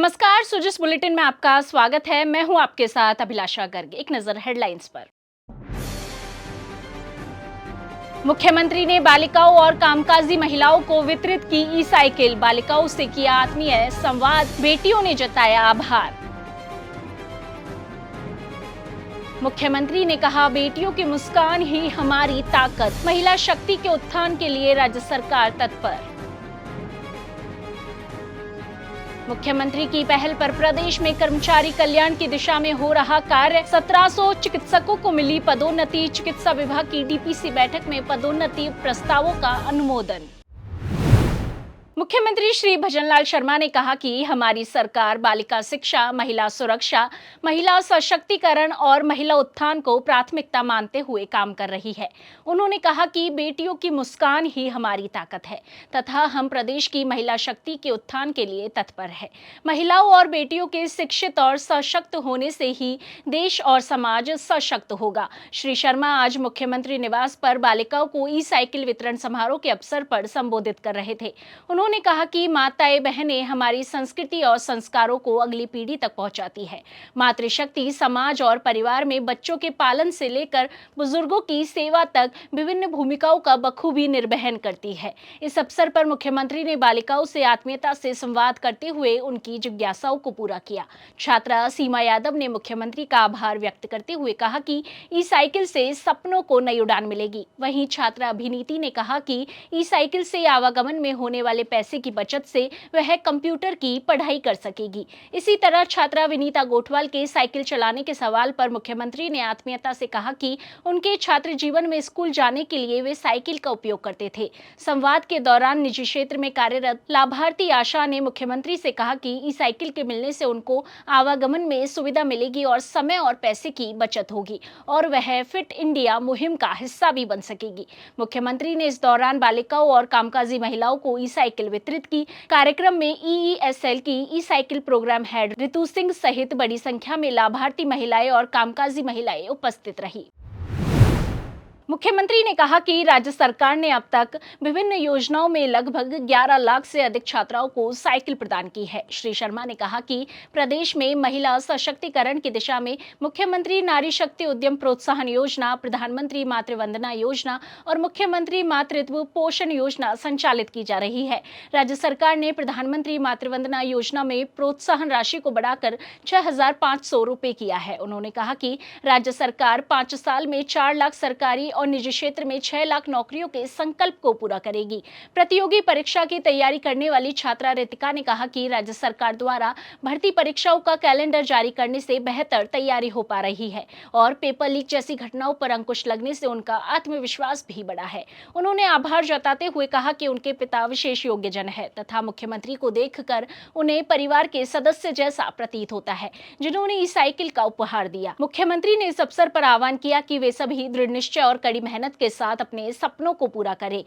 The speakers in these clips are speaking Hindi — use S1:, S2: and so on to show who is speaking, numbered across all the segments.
S1: नमस्कार, सुजिस बुलेटिन में आपका स्वागत है। मैं हूं आपके साथ अभिलाषा गर्ग। एक नजर हेडलाइंस पर। मुख्यमंत्री ने बालिकाओं और कामकाजी महिलाओं को वितरित की ई-साइकिल। बालिकाओं से किया आत्मीय संवाद। बेटियों ने जताया आभार। मुख्यमंत्री ने कहा, बेटियों की मुस्कान ही हमारी ताकत। महिला शक्ति के उत्थान के लिए राज्य सरकार तत्पर। मुख्यमंत्री की पहल पर प्रदेश में कर्मचारी कल्याण की दिशा में हो रहा कार्य। 1700 चिकित्सकों को मिली पदोन्नति। चिकित्सा विभाग की डीपीसी बैठक में पदोन्नति प्रस्तावों का अनुमोदन। मुख्यमंत्री श्री भजनलाल शर्मा ने कहा कि हमारी सरकार बालिका शिक्षा, महिला सुरक्षा, महिला सशक्तिकरण और महिला उत्थान को प्राथमिकता मानते हुए काम कर रही है। उन्होंने कहा कि बेटियों की मुस्कान ही हमारी ताकत है तथा हम प्रदेश की महिला शक्ति के उत्थान के लिए तत्पर है। महिलाओं और बेटियों के शिक्षित और सशक्त होने से ही देश और समाज सशक्त होगा। श्री शर्मा आज मुख्यमंत्री निवास पर बालिकाओं को ई-साइकिल वितरण समारोह के अवसर पर संबोधित कर रहे थे। उन्होंने कहा कि माताएं बहनें हमारी संस्कृति और संस्कारों को अगली पीढ़ी तक पहुंचाती है। मातृशक्ति समाज और परिवार में बच्चों के पालन से लेकर बुजुर्गों की सेवा तक विभिन्न भूमिकाओं का बखूबी निर्वहन करती है। इस अवसर पर मुख्यमंत्री ने बालिकाओं से आत्मीयता से संवाद करते हुए उनकी जिज्ञासाओं को पूरा किया। छात्रा सीमा यादव ने मुख्यमंत्री का आभार व्यक्त करते हुए कहा कि ई-साइकिल से सपनों को नई उड़ान मिलेगी। वहीं छात्रा अभिनीति ने कहा कि ई-साइकिल से आवागमन में होने वाले पैसे की बचत से वह कंप्यूटर की पढ़ाई कर सकेगी। इसी तरह छात्रा विनीता गोठवाल के साइकिल चलाने के सवाल पर मुख्यमंत्री ने आत्मीयता से कहा कि उनके छात्र जीवन में स्कूल जाने के लिए वे साइकिल का उपयोग करते थे। संवाद के दौरान निजी क्षेत्र में कार्यरत लाभार्थी आशा ने मुख्यमंत्री से कहा कि ई-साइकिल के मिलने से उनको आवागमन में सुविधा मिलेगी और समय और पैसे की बचत होगी और वह फिट इंडिया मुहिम का हिस्सा भी बन सकेगी। मुख्यमंत्री ने इस दौरान बालिकाओं और कामकाजी महिलाओं को ई-साइकिल वितरित की। कार्यक्रम में ईईएसएल की ई-साइकिल प्रोग्राम हेड ऋतु सिंह सहित बड़ी संख्या में लाभार्थी महिलाएं और कामकाजी महिलाएं उपस्थित रही। मुख्यमंत्री ने कहा कि राज्य सरकार ने अब तक विभिन्न योजनाओं में लगभग 11 लाख से अधिक छात्राओं को साइकिल प्रदान की है। श्री शर्मा ने कहा कि प्रदेश में महिला सशक्तिकरण की दिशा में मुख्यमंत्री नारी शक्ति उद्यम प्रोत्साहन योजना, प्रधानमंत्री मातृ वंदना योजना और मुख्यमंत्री मातृत्व पोषण योजना संचालित की जा रही है। राज्य सरकार ने प्रधानमंत्री मातृ वंदना योजना में प्रोत्साहन राशि को बढ़ाकर 6,500 रुपए किया है। उन्होंने कहा कि राज्य सरकार 5 साल में 4 लाख सरकारी और निजी क्षेत्र में 6 लाख नौकरियों के संकल्प को पूरा करेगी। प्रतियोगी परीक्षा की तैयारी करने वाली छात्रा रितिका ने कहा कि राज्य सरकार द्वारा भर्ती परीक्षाओं का कैलेंडर जारी करने से बेहतर तैयारी हो पा रही है और पेपर लीक जैसी घटनाओं पर अंकुश लगने से उनका आत्मविश्वास भी बढ़ा है। उन्होंने आभार जताते हुए कहा कि उनके पिता विशेष योग्यजन है तथा मुख्यमंत्री को देखकर उन्हें परिवार के सदस्य जैसा प्रतीत होता है, जिन्होंने इस साइकिल का उपहार दिया। मुख्यमंत्री ने इस अवसर पर आह्वान किया कि वे सभी दृढ़ निश्चय और कड़ी मेहनत के साथ अपने सपनों को पूरा करें।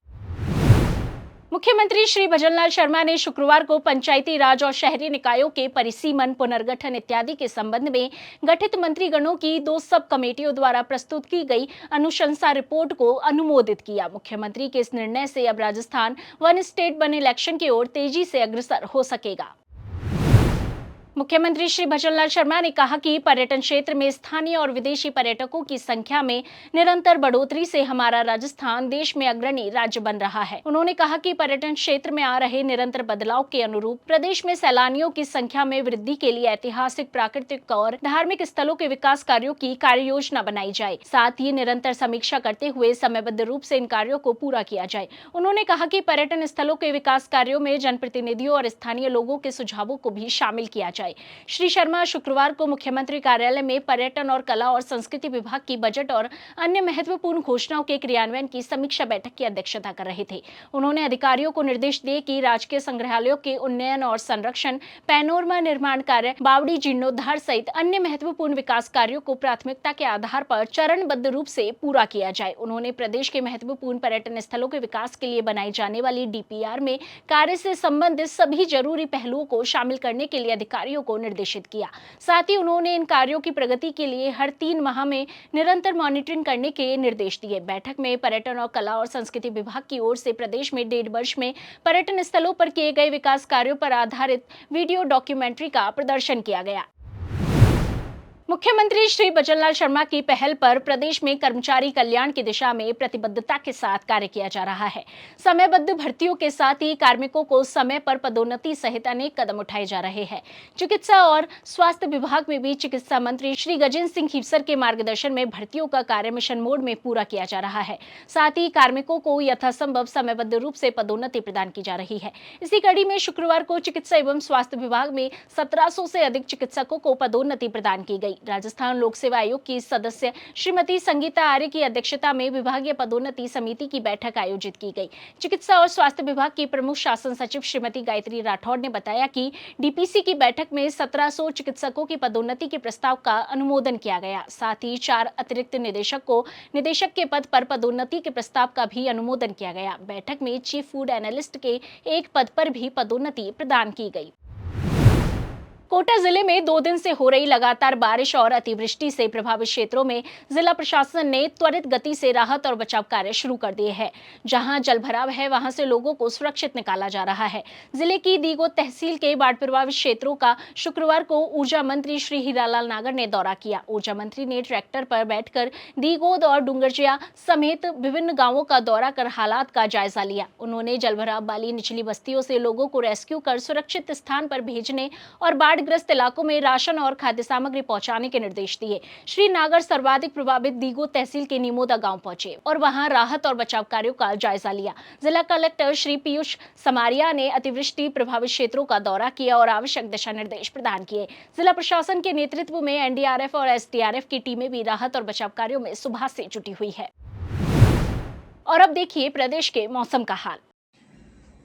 S1: मुख्यमंत्री श्री भजनलाल शर्मा ने शुक्रवार को पंचायती राज और शहरी निकायों के परिसीमन, पुनर्गठन इत्यादि के संबंध में गठित मंत्रीगणों की 2 सब कमेटियों द्वारा प्रस्तुत की गई अनुशंसा रिपोर्ट को अनुमोदित किया। मुख्यमंत्री के इस निर्णय से अब Rajasthan one state one election की ओर तेजी से अग्रसर हो सकेगा। मुख्यमंत्री श्री भजनलाल शर्मा ने कहा कि पर्यटन क्षेत्र में स्थानीय और विदेशी पर्यटकों की संख्या में निरंतर बढ़ोतरी से हमारा राजस्थान देश में अग्रणी राज्य बन रहा है। उन्होंने कहा कि पर्यटन क्षेत्र में आ रहे निरंतर बदलाव के अनुरूप प्रदेश में सैलानियों की संख्या में वृद्धि के लिए ऐतिहासिक, प्राकृतिक और धार्मिक स्थलों के विकास कार्यों की कार्य योजना बनाई जाए। साथ ही निरंतर समीक्षा करते हुए समयबद्ध रूप से इन कार्यों को पूरा किया जाए। उन्होंने कहा कि पर्यटन स्थलों के विकास कार्यों में जनप्रतिनिधियों और स्थानीय लोगों के सुझावों को भी शामिल किया जाए। श्री शर्मा शुक्रवार को मुख्यमंत्री कार्यालय में पर्यटन और कला और संस्कृति विभाग की बजट और अन्य महत्वपूर्ण घोषणाओं के क्रियान्वयन की समीक्षा बैठक की अध्यक्षता कर रहे थे। उन्होंने अधिकारियों को निर्देश दिए कि राजकीय संग्रहालयों के उन्नयन और संरक्षण, पैनोरमा निर्माण कार्य, बावड़ी जीर्णोद्धार सहित अन्य महत्वपूर्ण विकास कार्यों को प्राथमिकता के आधार पर चरणबद्ध रूप से पूरा किया जाए। उन्होंने प्रदेश के महत्वपूर्ण पर्यटन स्थलों के विकास के लिए बनाई जाने वाली डीपीआर में कार्य से संबंधित सभी जरूरी पहलुओं को शामिल करने के लिए अधिकारियों अधिकारियों को निर्देशित किया। साथ ही उन्होंने इन कार्यों की प्रगति के लिए हर 3 माह में निरंतर मॉनिटरिंग करने के निर्देश दिए। बैठक में पर्यटन और कला और संस्कृति विभाग की ओर से प्रदेश में 1.5 वर्ष में पर्यटन स्थलों पर किए गए विकास कार्यों पर आधारित वीडियो डॉक्यूमेंट्री का प्रदर्शन किया गया। मुख्यमंत्री श्री बचनलाल शर्मा की पहल पर प्रदेश में कर्मचारी कल्याण की दिशा में प्रतिबद्धता के साथ कार्य किया जा रहा है। समयबद्ध भर्तियों के साथ ही कार्मिकों को समय पर पदोन्नति सहित अनेक कदम उठाए जा रहे हैं। चिकित्सा और स्वास्थ्य विभाग में भी चिकित्सा मंत्री श्री गजेंद्र सिंह खीवसर के मार्गदर्शन में भर्तियों का कार्य मिशन मोड में पूरा किया जा रहा है। साथ ही कार्मिकों को यथासंभव समयबद्ध रूप से पदोन्नति प्रदान की जा रही है। इसी कड़ी में शुक्रवार को चिकित्सा एवं स्वास्थ्य विभाग में 1700 से अधिक चिकित्सकों को पदोन्नति प्रदान की गई। राजस्थान लोक सेवा आयोग की सदस्य श्रीमती संगीता आर्य की अध्यक्षता में विभागीय पदोन्नति समिति की बैठक आयोजित की गई। चिकित्सा और स्वास्थ्य विभाग की प्रमुख शासन सचिव श्रीमती गायत्री राठौड़ ने बताया कि डीपीसी की बैठक में 1700 चिकित्सकों की पदोन्नति के प्रस्ताव का अनुमोदन किया गया। साथ ही 4 अतिरिक्त निदेशक को निदेशक के पद पर पदोन्नति के प्रस्ताव का भी अनुमोदन किया गया। बैठक में चीफ फूड एनालिस्ट के एक पद पर भी पदोन्नति प्रदान की गई। कोटा जिले में 2 दिन से हो रही लगातार बारिश और अतिवृष्टि से प्रभावित क्षेत्रों में जिला प्रशासन ने त्वरित गति से राहत और बचाव कार्य शुरू कर दिए हैं। जहां जलभराव है वहां से लोगों को सुरक्षित निकाला जा रहा है। जिले की दीगो तहसील के बाढ़ प्रभावित क्षेत्रों का शुक्रवार को ऊर्जा मंत्री श्री हीरालाल नागर ने दौरा किया। ऊर्जा मंत्री ने ट्रैक्टर पर बैठकर दीगोद और डूंगरजिया समेत विभिन्न गाँवों का दौरा कर हालात का जायजा लिया। उन्होंने जलभराव वाली निचली बस्तियों से लोगों को रेस्क्यू कर सुरक्षित स्थान पर भेजने और बाढ़ ग्रस्त इलाकों में राशन और खाद्य सामग्री पहुंचाने के निर्देश दिए। श्री नागर सर्वाधिक प्रभावित दीगो तहसील के निमोदा गांव पहुंचे और वहां राहत और बचाव कार्यों का जायजा लिया। जिला कलेक्टर श्री पीयूष समारिया ने अतिवृष्टि प्रभावित क्षेत्रों का दौरा किया और आवश्यक दिशा निर्देश प्रदान किए। जिला प्रशासन के नेतृत्व में एनडीआरएफ और एसडीआरएफ की टीमें भी राहत और बचाव कार्यों में सुबह से जुटी हुई है। और अब देखिए प्रदेश के मौसम का हाल।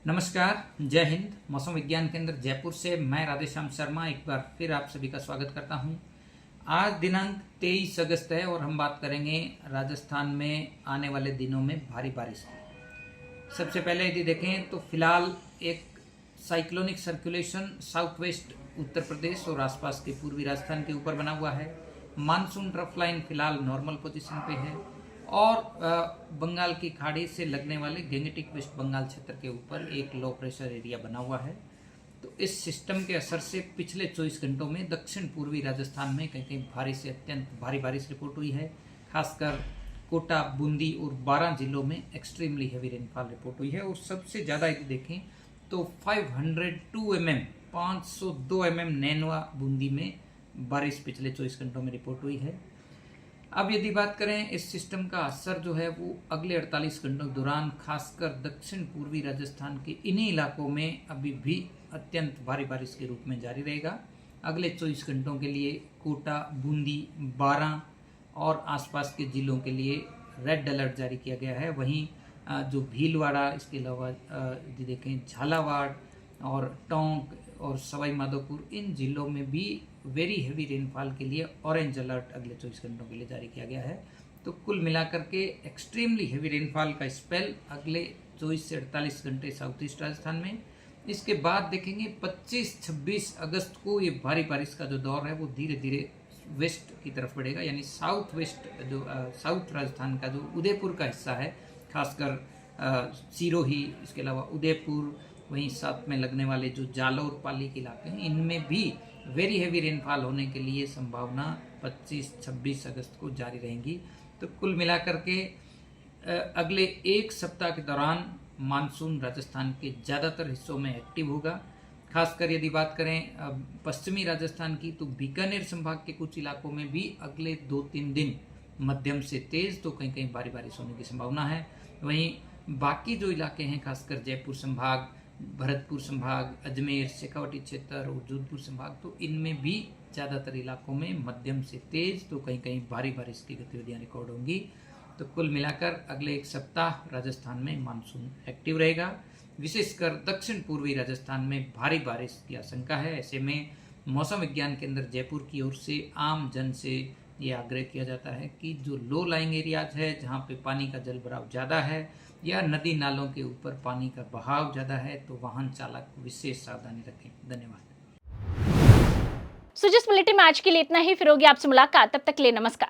S2: नमस्कार, जय हिंद। मौसम विज्ञान केंद्र जयपुर से मैं राधेश्याम शर्मा एक बार फिर आप सभी का स्वागत करता हूं। आज दिनांक 23 अगस्त है और हम बात करेंगे राजस्थान में आने वाले दिनों में भारी बारिश की। सबसे पहले यदि देखें तो फिलहाल एक cyclonic circulation south west Uttar Pradesh और आसपास के पूर्वी राजस्थान के ऊपर बना हुआ है। मानसून ट्रफ लाइन फिलहाल नॉर्मल पोजीशन पे है और बंगाल की खाड़ी से लगने वाले गैंगेटिक वेस्ट बंगाल क्षेत्र के ऊपर एक लो प्रेशर एरिया बना हुआ है। तो इस सिस्टम के असर से पिछले 24 घंटों में दक्षिण पूर्वी राजस्थान में कहीं कहीं भारी से अत्यंत भारी बारिश रिपोर्ट हुई है। खासकर कोटा, बूंदी और 12 जिलों में एक्सट्रीमली हैवी रेनफॉल रिपोर्ट हुई है। और सबसे ज़्यादा यदि देखें तो 502 mm 502 mm नैनवा बूंदी में बारिश पिछले 24 घंटों में रिपोर्ट हुई है। अब यदि बात करें इस सिस्टम का असर जो है वो अगले 48 घंटों के दौरान खासकर दक्षिण पूर्वी राजस्थान के इन्हीं इलाकों में अभी भी अत्यंत भारी बारिश के रूप में जारी रहेगा। अगले 24 घंटों के लिए कोटा, बूंदी, 12 और आसपास के जिलों के लिए रेड अलर्ट जारी किया गया है। वहीं जो भीलवाड़ा, इसके अलावा यदि देखें झालावाड़ और टोंक और सवाई माधोपुर, इन जिलों में भी वेरी हैवी रेनफॉल के लिए ऑरेंज अलर्ट अगले 24 घंटों के लिए जारी किया गया है। तो कुल मिलाकर के एक्सट्रीमली हैवी रेनफॉल का स्पेल अगले 24 से 48 घंटे साउथ ईस्ट राजस्थान में। इसके बाद देखेंगे 25-26 अगस्त को ये भारी बारिश का जो दौर है वो धीरे धीरे वेस्ट की तरफ बढ़ेगा, यानी साउथ वेस्ट जो साउथ राजस्थान का जो उदयपुर का हिस्सा है, खासकर सिरोही, इसके अलावा उदयपुर, वहीं साथ में लगने वाले जो जालौर पाली के इलाके हैं, इनमें भी वेरी हैवी रेनफॉल होने के लिए संभावना 25-26 अगस्त को जारी रहेंगी। तो कुल मिलाकर के अगले एक सप्ताह के दौरान मानसून राजस्थान के ज़्यादातर हिस्सों में एक्टिव होगा। खासकर यदि बात करें पश्चिमी राजस्थान की, तो बीकानेर संभाग के कुछ इलाकों में भी अगले 2-3 दिन मध्यम से तेज़ तो कहीं कहीं भारी बारिश होने की संभावना है। वहीं बाकी जो इलाके हैं, खासकर जयपुर संभाग, भरतपुर संभाग, अजमेर, शेखावटी क्षेत्र और जोधपुर संभाग, तो इनमें भी ज़्यादातर इलाकों में मध्यम से तेज़ तो कहीं कहीं भारी बारिश की गतिविधियां रिकॉर्ड होंगी। तो कुल मिलाकर अगले एक सप्ताह राजस्थान में मानसून एक्टिव रहेगा। विशेषकर दक्षिण पूर्वी राजस्थान में भारी बारिश की आशंका है। ऐसे में मौसम विज्ञान केंद्र जयपुर की ओर से आम जन से ये आग्रह किया जाता है कि जो लो लाइंग एरियाज है, जहाँ पे पानी का जल भराव ज़्यादा है या नदी नालों के ऊपर पानी का बहाव ज़्यादा है, तो वाहन चालक विशेष सावधानी रखें। धन्यवाद।
S1: सो जिस बुलेटिन में आज के लिए इतना ही, फिर होगी आपसे मुलाकात, तब तक के लिए नमस्कार।